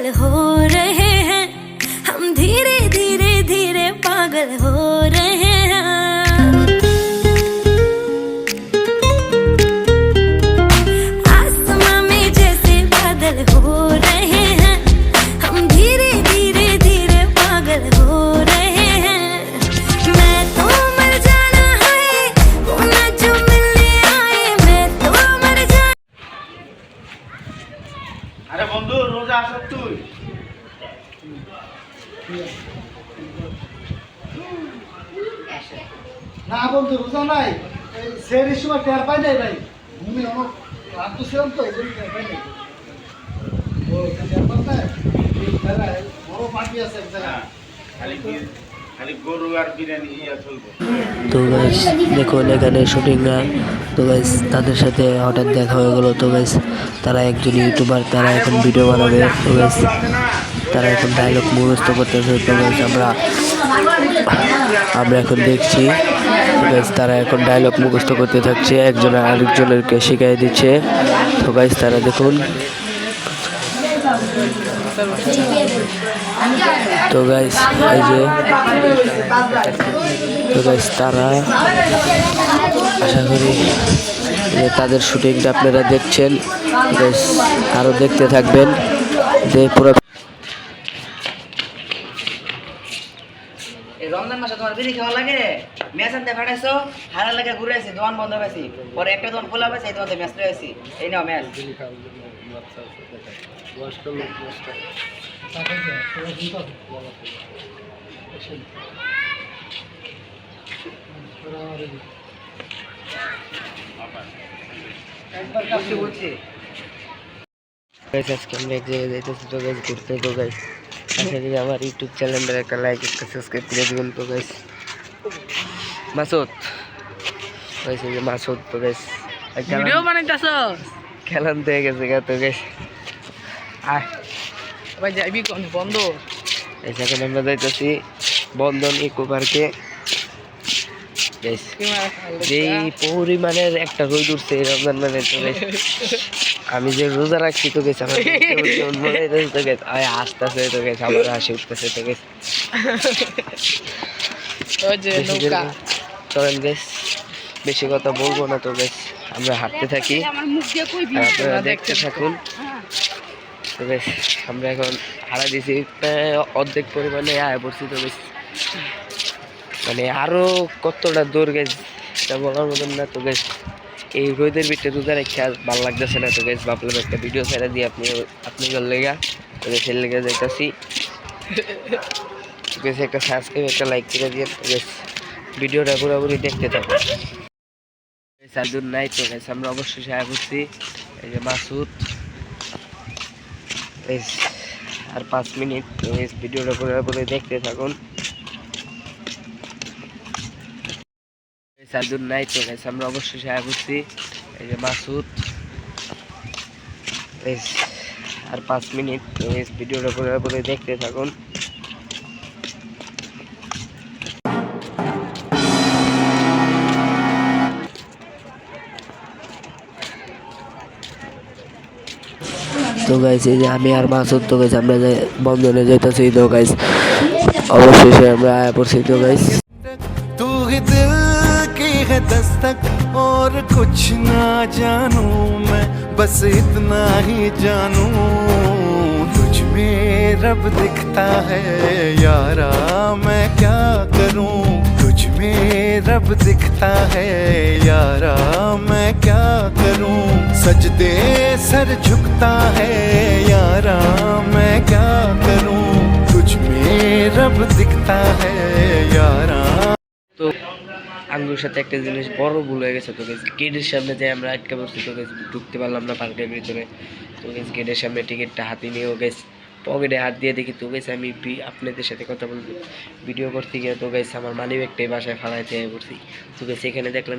पागल हो रहे हैं, हम धीरे धीरे धीरे पागल हो रहे हैं। आसमां में जैसे बादल हो रहे हैं, हम धीरे धीरे धीरे पागल हो रहे हैं। मैं तो मर जाना है वो ना जो मिलने आए, मैं तो मर जाना। अरे बंधु रोजा आस तु না বন্ধু রোজা নাই সেই সময় টের পাই নাই ভাই ঘুমে অনেক ক্লান্ত ছিলাম তো এই জন্য টের পাই নাই ও টের পাতে এই খেলায় বড় পার্টি আছে এক জায়গায় খালি গরু আর বিরিয়ানি ইয়া চলবে। তো গাইস দেখুন এখানে শুটিং না। তো গাইস তাদের সাথে হঠাৎ দেখা হয়ে গেল। তো গাইস তারা একজন ইউটিউবার, তারা এখন ভিডিও বানাবে। তো গাইস তারা এখন ডায়লগ মুখস্থ করতেছে। তো গাইস আমরা এখন দেখছি। তো গাইস তারা এখন ডায়লগ মুখস্থ করতে থাকছে, একজন আরেকজনেরকে শিখিয়ে দিচ্ছে। তো গাইস তারা দেখুন। তো গাইস এই যে তো গাইস তারা আশা করি যে তাদের শুটিংটা আপনারা দেখছেন। গাইস আরো দেখতে থাকবেন যে পুরো রমজান মাসে তোমার বিড়ি খাওয়া লাগে, ম্যাচ আনতে ফাটাইছো, হারার লাগে ঘুরে আসি, দোকান বন্ধ পাইছি, পরে একটা দোকান খোলা পাইছি, এই দোকানে ম্যাচ রয়েছি, এই নাও ম্যাচ। বলছি আজকে আমরা এক জায়গায় যাইতেছি। তো গাইস ঘুরতে। তো গাইস আশা করি আমার ইউটিউব চ্যানেলটার একটা লাইক একটা সাবস্ক্রাইব করে দিবেন। তো গাইস মাসুদ গাইস এই যে মাসুদ। তো গাইস ভিডিও বানাইতাছ খেলান হয়ে গেছে গা। তো গাইস আয় ভাই যাইবি কোন বন্ধ এই সেখানে আমরা যাইতেছি বন্ধন ইকো পার্কে। গাইস যেই পরিমাণের একটা রোদ উঠছে এই রমজান মানে। তো গাইস আমি যে রোজা রাখছি তো গেছে আমার মনে হইতেছে। তো গেছে আসতেছে। তো গেছে আমার হাসি উঠতেছে। তো গেছে চলেন গেছ বেশি কথা বলবো না। তো গেছ আমরা হাঁটতে থাকি, আপনারা দেখতে থাকুন। তো গেছ আমরা এখন হারা দিছি অর্ধেক পরিমাণে আয় পড়ছি। তো গেছ মানে আরো কতটা দূর গেছে তা বলার মতন না। তো গেছ এই রোদের ভিতরে রোজা রেখে আর ভালো লাগতেছে না। তো গাইস ভাবলাম একটা ভিডিও ছেড়ে দিই আপনাদের লেগা। তো গাইস এর লেগে যাইতাছি। তো গাইস একটা সাবস্ক্রাইব একটা লাইক করে দিয়ে তো গাইস ভিডিওটা পুরোপুরি দেখতে থাকুন। গাইস আর দূর নাই। তো গাইস আমরা অবশ্যই সাহায্য করছি। এই যে মাসুদ গাইস আর 5 মিনিট। তো গাইস ভিডিওটা পুরোপুরি দেখতে থাকুন। সাদুর নাই। তো গাইস আমরা অবশ্যই সাহায্য করছি। এই যে মাসুদ আর 5 মিনিট। তো গাইস ভিডিওটা পুরোপুরি দেখতে থাকুন। তো গাইস এই যে আমি আর মাসুদ। তো গাইস আমরা বন্ধনে যাইতেছি। তো গাইস অবশ্যই আমরা আয়া পড়ছি। তো গাইস तू ही दिल की है दस्तक और कुछ ना जानू मैं, बस इतना ही जानू तुझ में रब दिखता है यारा, मैं क्या करूं तुझ में रब दिखता है यारा, मैं क्या करूं सजदे सर झुकता है यारा, मैं क्या करूं तुझ में रब दिखता है यारा। তো আঙ্গুর সাথে একটা জিনিস বড় ভুল হয়ে গেছে। তো গেটের সামনে যে আমরা আটকে পড়ছি। তো ঢুকতে পারলাম না পার্কের ভিতরে। তো গেটের সামনে টিকিটটা হাতে নিয়েও গেছে পকেটে হাত দিয়ে দেখি। তো গেছে আমি আপনাদের সাথে কথা বলতে ভিডিও করতে গিয়ে তো গেছে আমার মানি ব্যাগটাই বাসায় ফালাইতে পড়ছি। তো গেছে এখানে দেখলাম